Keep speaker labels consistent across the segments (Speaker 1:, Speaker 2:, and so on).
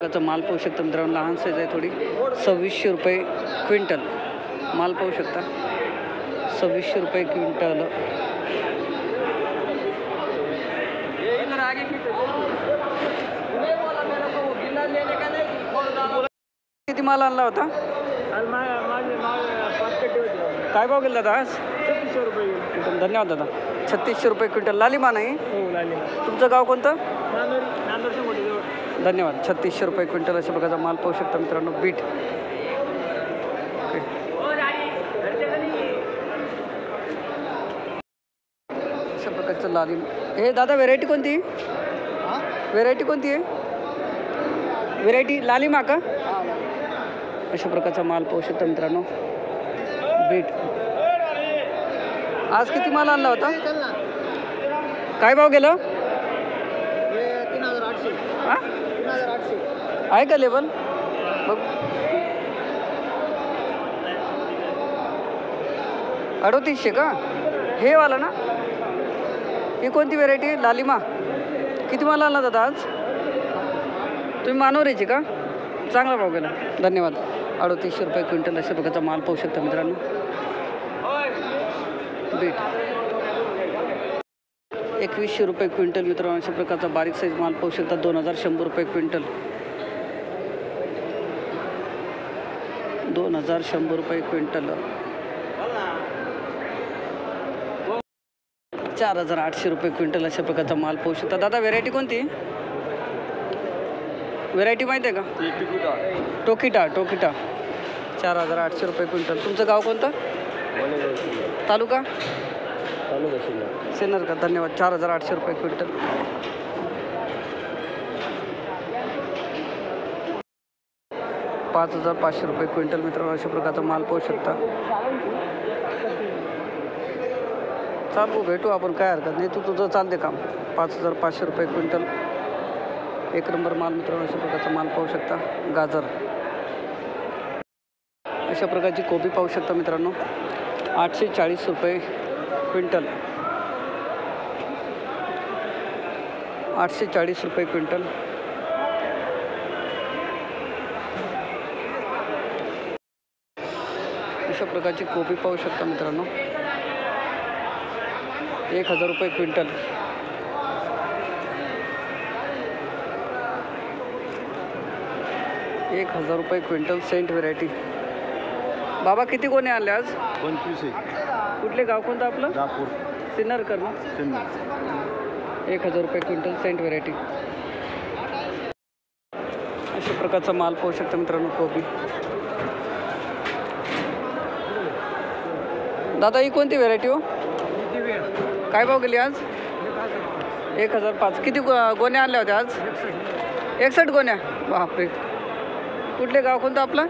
Speaker 1: त्याचा माल पाहू शकता मित्रांनो, लहान साईज आहे थोडी. 2600 रुपये क्विंटल माल पाहू शकता. 2600 रुपये क्विंटल. किती माल आणला होता? काय भाव गेला दादा आज?
Speaker 2: 3600 रुपये क्विंटल.
Speaker 1: धन्यवाद दादा. 3600 रुपये क्विंटल. लालिमा नाही?
Speaker 2: हो लालिमा.
Speaker 1: तुमचं गाव कोणतं?
Speaker 2: नांदूरच्या मोठीजवळ.
Speaker 1: धन्यवाद. 3600 रुपये क्विंटल अशा प्रकारचा माल पाहू शकता मित्रांनो. बीट अशा प्रकारचं लालिम. हे दादा व्हेरायटी कोणती? व्हेरायटी कोणती आहे? व्हेरायटी लालिमा का? अशा प्रकारचा माल पाहू शकता मित्रांनो. बीट. आज किती माल आणला होता? काय भाव गेलं?
Speaker 2: 3800.
Speaker 1: हां
Speaker 2: 3800
Speaker 1: आहे का लेबल? बघ 3800 का? हे वाला ना? ही कोणती व्हेरायटी? लालिमा. किती माल आणला दादा आज? तुम्ही मानवरीचे का? चांगला भाव गेला. धन्यवाद. 3800 रुपये क्विंटल अशा प्रकारचा माल पाहू शकता मित्रांनो. बीट 2100 रुपये क्विंटल मित्रांनो. अशा प्रकारचा बारीक साईज माल पाहू शकता. 2100 रुपये क्विंटल. 2100 रुपये क्विंटल. 4800 रुपये क्विंटल अशा प्रकारचा माल पाहू शकता. दादा व्हेरायटी कोणती? व्हेरायटी माहिती आहे का? टोकिटा. 4800 रुपये क्विंटल. तुमचं गाव कोणतं? तालुका? सिन्नर का? धन्यवाद. 4800 रुपये क्विंटल. ₹5500 रुपये क्विंटल मित्रांनो. अशा प्रकारचा माल पाहू शकता. चालू भेटू आपण, काय हरकत नाही. तुझं चालते काम. 5500 रुपये क्विंटल. एक नंबर माल मित्रांनो. अशा प्रकारचा माल पाहू शकता. गाजर. अशा प्रकारची कोबी पाहू शकता मित्रांनो. 840 रुपये क्विंटल. 840 रुपये क्विंटल. अशा प्रकारची कोबी पाहू शकता मित्रांनो. 1000 रुपये क्विंटल. 1000 रुपये क्विंटल. Saint variety. बाबा किती गोणे आणले आज?
Speaker 2: 25 आहे.
Speaker 1: कुठले गाव कोणतं आपलं?
Speaker 2: नागपूर.
Speaker 1: सिन्नर कर ना. 1000 रुपये क्विंटल. Saint variety. अशा प्रकारचा माल पाहू शकता मित्रांनो. कोबी. दादा ही कोणती व्हेरायटी हो? काय भाव गेली आज? 1005. किती गोण्या आणल्या होत्या आज? 61 गोण्या. बापरे. कुठले गाव कोणतं आपलं?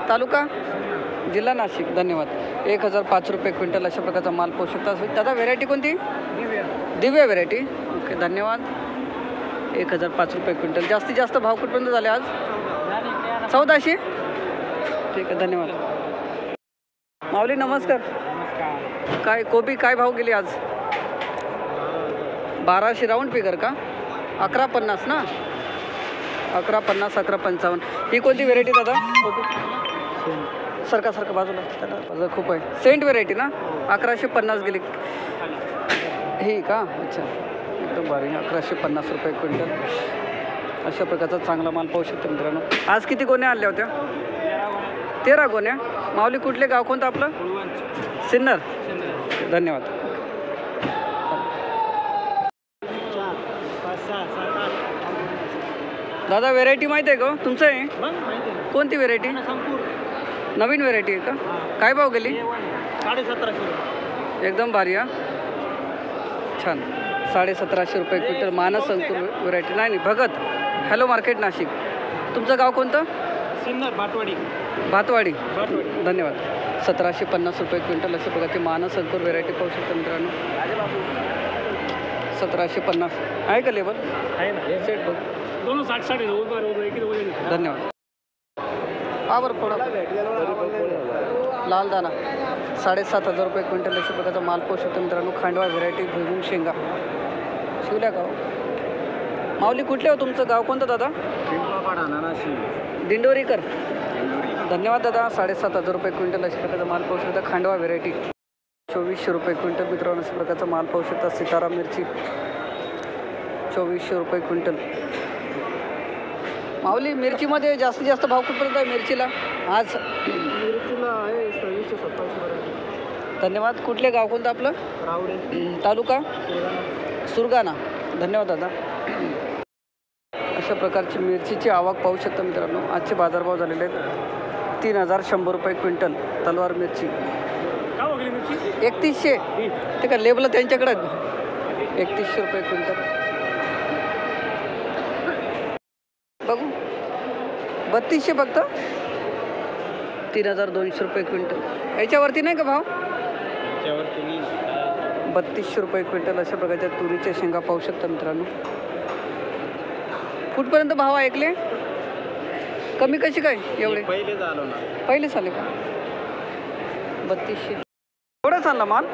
Speaker 1: तालुका? जिल्हा नाशिक. धन्यवाद. 1005 रुपये क्विंटल अशा प्रकारचा माल पाहू शकता. दादा व्हेरायटी कोणती? दिव्या व्हेरायटी. ओके धन्यवाद. 1005 रुपये क्विंटल. जास्तीत जास्त भाव कुठपर्यंत झाले आज? 1400. ठीक आहे धन्यवाद. माऊली नमस्कार. काय कोबी काय भाव गेली आज? 1200 राऊंड फिगर का? 1150 ना? 1150 1155. ही कोणती व्हेरायटी दादा? सारखा बाजूला त्याला खूप आहे. सेंट व्हेरायटी ना? 1150 गेली ही का? अच्छा एकदम भारी. 1150 रुपये क्विंटल. अशा प्रकारचा चांगला माल पाहू शकतो मित्रांनो. आज किती गोण्या आणल्या होत्या? 13 गोण्या. माऊली कुठले गाव कोणतं आपलं? सिन्नर. धन्यवाद. दादा व्हेरायटी माहिती आहे का तुमचं? आहे कोणती व्हेरायटी? नवीन व्हेरायटी आहे का? काय भाव गेली?
Speaker 2: 1750.
Speaker 1: एकदम भारी. हा छान. 1750 रुपये क्विंटल. मानस अंकुर व्हेरायटी. नाही भगत. Hello market Nashik. तुमचं गाव कोणतं?
Speaker 2: सिन्नर
Speaker 1: भातवाडी. धन्यवाद. 1750 रुपये क्विंटल अशा प्रकारची मानस अंकुर व्हेरायटी पाहू शकता मित्रांनो. 1750 आहे का लेबल?
Speaker 2: आहे ना.
Speaker 1: सेट बघ.
Speaker 2: 260
Speaker 1: धन्यवाद. हा बरं थोडा लाल दाना. 7500 रुपये क्विंटल अशा प्रकारचा माल पाहू शकतो मित्रांनो. खांडवा व्हेरायटी. भुईमुग शेंगा. शिवल्या गाव. माऊली कुठले हो? तुमचं गाव कोणतं दादा? दिंडोरीकर. धन्यवाद दादा. 7,500 रुपये क्विंटल अशा प्रकारचा माल पाहू शकता. खांडवा व्हेरायटी 2400 रुपये क्विंटल मित्रांनो. अशा प्रकारचा माल पाहू शकता. सीताराम मिरची 2400 रुपये क्विंटल. माऊली मिरचीमध्ये जास्तीत जास्त भाव कुठपर्यंत आहे मिरचीला आज?
Speaker 2: मिरचीला आहे 2627.
Speaker 1: धन्यवाद. कुठले गाव कोणतं आपलं?
Speaker 2: रावडे
Speaker 1: तालुका सुरगाणा. धन्यवाद दादा. अशा प्रकारची मिरचीची आवक पाहू शकता मित्रांनो. आजचे बाजारभाव झालेले आहेत 3100 रुपये क्विंटल. तलवार मिरची 3100. ते का लेबल त्यांच्याकडे 3100 रुपये क्विंटल. बघू 3200 फक्त. 3200 रुपये क्विंटल. याच्यावरती नाही का भाव? 3200 रुपये क्विंटल. अशा प्रकारच्या तुरीच्या शेंगा पाहू शकता मित्रांनो. कुठपर्यंत भाव ऐकले? कमी कशी काय एवढे? पहिलेच आले का? 3200. एवढंच आणला माल?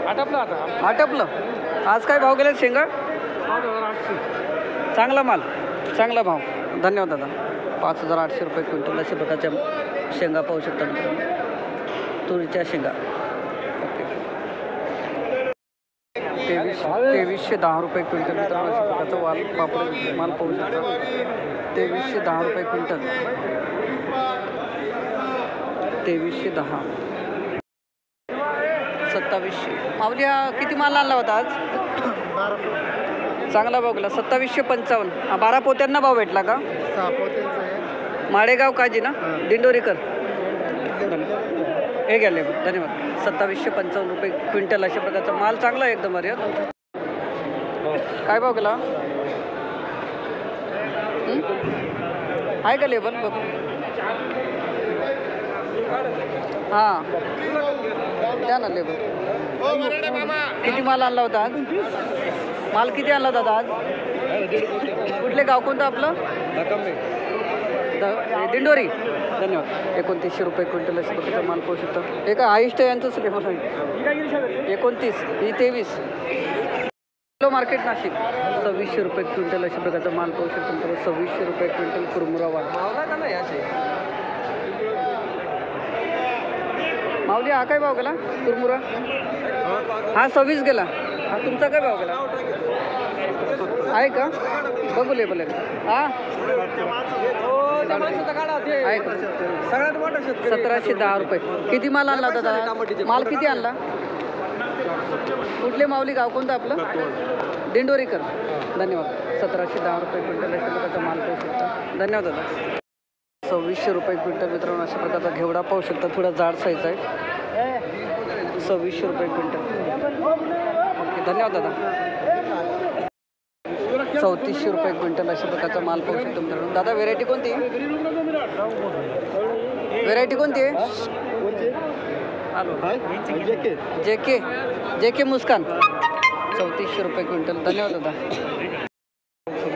Speaker 1: आटपलं. आज काय भाव गेले शेंगा? चांगला माल, चांगला भाव. धन्यवाद दादा. 5800 रुपये क्विंटल अशा प्रकारच्या शेंगा पाहू शकता मित्रांनो. तुरीच्या शेंगा. ओके. 2310 रुपये क्विंटल मित्रांनो. अशा प्रकारचा पापड माल पाहू शकता. 2310 रुपये क्विंटल. 2310. 2700. माऊली हा किती माल आणला होता आज? चांगला भाव गेला. 2755. 12 पोत्यांना भाव भेटला का?
Speaker 2: 6 पोत्यांचं आहे.
Speaker 1: माडेगाव काजी ना? दिंडोरीकर. हे घ्या लेबल. धन्यवाद. 2755 रुपये क्विंटल अशा प्रकारचा माल चांगला आहे एकदम. अरे काय भाव गेला? आहे का लेबल? बघ. हां द्या ना लेबल. किती माल आणला होता आज? माल किती आणला दादा आज? कुठले गाव कोणतं आपलं? दिंडोरी. धन्यवाद. 2900 रुपये क्विंटल अशा प्रकारचा माल पाहू शकता. हे का हाईस्ट यांचंच लेबल आहे. 29. ही 23. मार्केट नाशिक 2600 रुपये क्विंटल अशा प्रकारचा माल पाहू शकतो. 2600 रुपये क्विंटल कुरमुरा वाढ. माऊली हा काय भाव गेला कुरमुरा? हा 26 गेला. हा तुमचा काय भाव गेला? आहे का? बघू लेबल आहे. हा आहे का? 1710 रुपये. किती माल आणला दादा? माल किती आणला? कुठले माऊली गाव कोणतं आपलं? दिंडोरीकर. धन्यवाद. 1710 रुपये क्विंटल अशा प्रकारचा माल पाहू शकता. धन्यवाद दादा. 2600 रुपये क्विंटल मित्रांनो. अशा प्रकारचा घेवडा पाहू शकता. थोडा जाड साईज आहे. 2600 रुपये क्विंटल. ओके. धन्यवाद दादा. 3400 रुपये क्विंटल अशा प्रकारचा माल पाहू शकतो मित्रांनो. दादा व्हेरायटी कोणती आहे? व्हेरायटी कोणती आहे? जेके मुस्कान. 3400 रुपये क्विंटल. धन्यवाद दादा.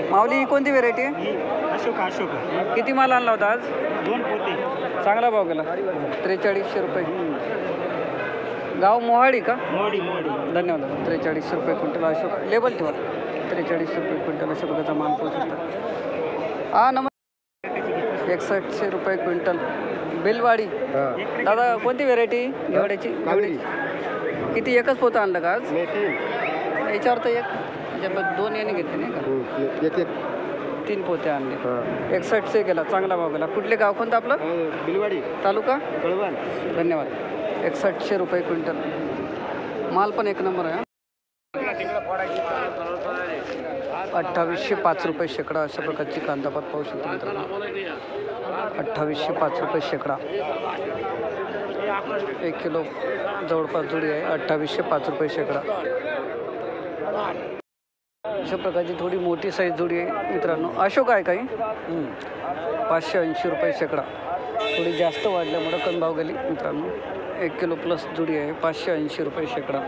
Speaker 1: माऊली ही कोणती व्हेरायटी आहे?
Speaker 2: अशोक.
Speaker 1: किती माल आणला होता आज?
Speaker 2: 2 पोते.
Speaker 1: चांगला भाव गेला. 4300 रुपये. गाव मोहाडी का?
Speaker 2: मोडी.
Speaker 1: धन्यवाद. 4300 रुपये क्विंटल. अशोक लेबल ठेवा. 4300 रुपये क्विंटल अशा प्रकारचा माल पाहू शकता. हा नमस्कार. 6100 रुपये क्विंटल. बेलवाडी. दादा कोणती व्हेरायटी घेवड्याची? किती एकच पोतं आणलं का आज? याच्यावर तर एक म्हणजे 2 याने घेतले नाही का? 3 पोते आणले. 6100 गेला. चांगला भाव गेला. कुठले गाव कोणतं आपलं?
Speaker 2: बिलवाडी.
Speaker 1: तालुका
Speaker 2: कळवण.
Speaker 1: धन्यवाद. 6100 रुपये क्विंटल. माल पण एक नंबर आहे. 2805 रुपये शेकडा अशा प्रकारची कांदापात पाहू शकतो मित्रांनो. 2805 रुपये शेकडा. 1 किलो जवळपास जुडी आहे. 2805 रुपये शेकडा. अशा प्रकारची थोडी मोठी साईज जुडी आहे मित्रांनो. अशोक आहे काही 580 रुपये शेकडा. थोडी जास्त वाढल्यामुळं कमी भाव गेली मित्रांनो. 1 किलो प्लस जुडी आहे. 580 रुपये शेकडा.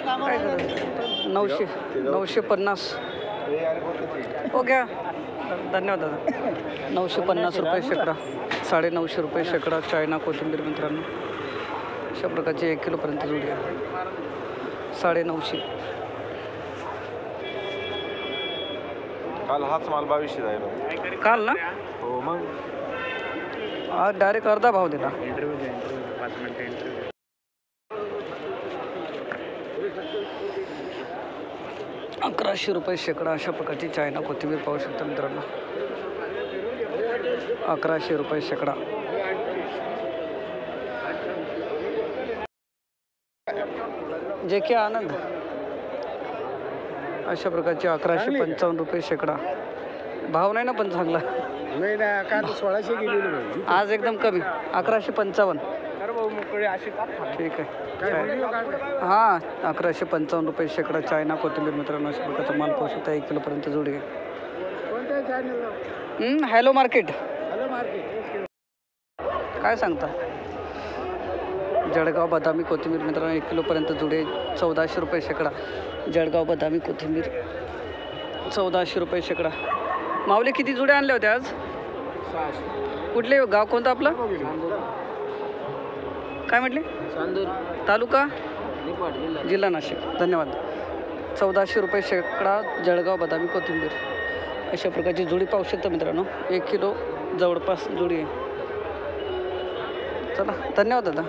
Speaker 1: काय करायचं? 950. हो घ्या. धन्यवाद दादा. 950 रुपये शेकडा. 950 रुपये शेकडा. चायना कोथिंबीर मित्रांनो. अशा प्रकारची 1 किलोपर्यंत जुडी आहे. 950.
Speaker 3: काल हाच माल 2200 जायला.
Speaker 1: काल ना
Speaker 3: हो मग
Speaker 1: आज डायरेक्ट अर्धा भाव दिला.
Speaker 2: इंटरव्ह्यू द्या, इंटरव्ह्यू 5 मिनिटं इंटरव्ह्यू.
Speaker 1: 1100 रुपये शेकडा अशा प्रकारची चायना कोथिंबीर पाहू शकता मित्रांनो. 1100 रुपये शेकडा. जे के आनंद अशा प्रकारचे 1155 रुपये शेकडा. भाव नाही ना पण चांगला.
Speaker 2: नाही ना, काल 1600 गेलेलो.
Speaker 1: आज एकदम कमी 1155.
Speaker 2: तर भाऊ मोकळे असे
Speaker 1: ठीक आहे. हां 1155 रुपये शेकडा चायना कोथिंबीर मित्रांनो अशा प्रकारचा माल पाहू शकता. 1 किलोपर्यंत जोडी आहे.
Speaker 2: कोणत्या चॅनलला?
Speaker 1: Hello market.
Speaker 2: Hello market.
Speaker 1: काय सांगता? जळगाव बदामी कोथिंबीर मित्रांनो 1 किलोपर्यंत जुडे 1400 रुपये शेकडा. जळगाव बदामी कोथिंबीर 1400 रुपये शेकडा. माऊली किती जुड्या आणल्या होत्या आज?
Speaker 2: 600.
Speaker 1: कुठले गाव कोणतं आपलं? काय म्हटले?
Speaker 2: चांदूर
Speaker 1: तालुका
Speaker 2: निपाट जिल्हा.
Speaker 1: जिल्हा नाशिक. धन्यवाद. 1400 रुपये शेकडा जळगाव बदामी कोथिंबीर अशा प्रकारची जुडी पाहू शकता मित्रांनो. 1 किलो जवळपास जुडी आहे. चला धन्यवाद दादा.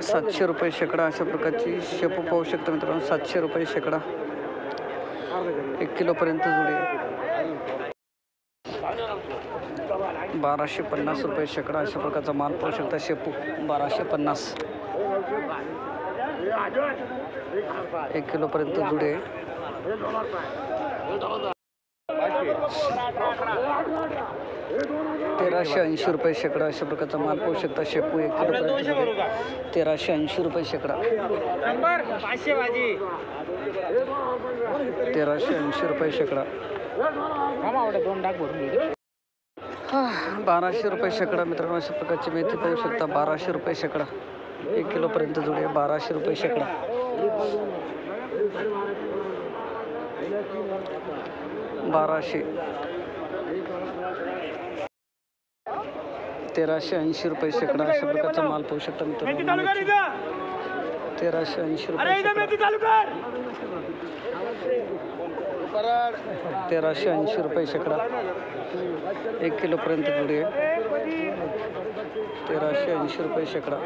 Speaker 1: 700 रुपये शेकडा अशा प्रकारची शेपू पाहू शकता मित्रांनो. 700 रुपये शेकडा. 1 किलोपर्यंत जुडी आहे. 1250 रुपये शेकडा अशा प्रकारचा माल पाहू शकता. शेपू 1250. 1 किलोपर्यंत जुडी आहे. 1380 रुपये शेकडा अशा प्रकारचा माल पाहू शकता. शेपू 1 किलोपर्यंत जुडी आहे. 1380 रुपये शेकडा. 1380 रुपये शेकडा. 1200 रुपये शेकडा मित्रांनो अशा प्रकारची मेथी पाहू शकता. 1200 रुपये शेकडा. 1 किलोपर्यंत जुडी आहे. 1200 रुपये शेकडा. 1200. 1380 रुपये शेकडा अशा प्रकारचा माल पाहू शकता मित्रांनो. 1380 रुपये शेकडा. 1380 रुपये शेकडा. 1 किलोपर्यंत जुडी आहे. 1380 रुपये शेकडा.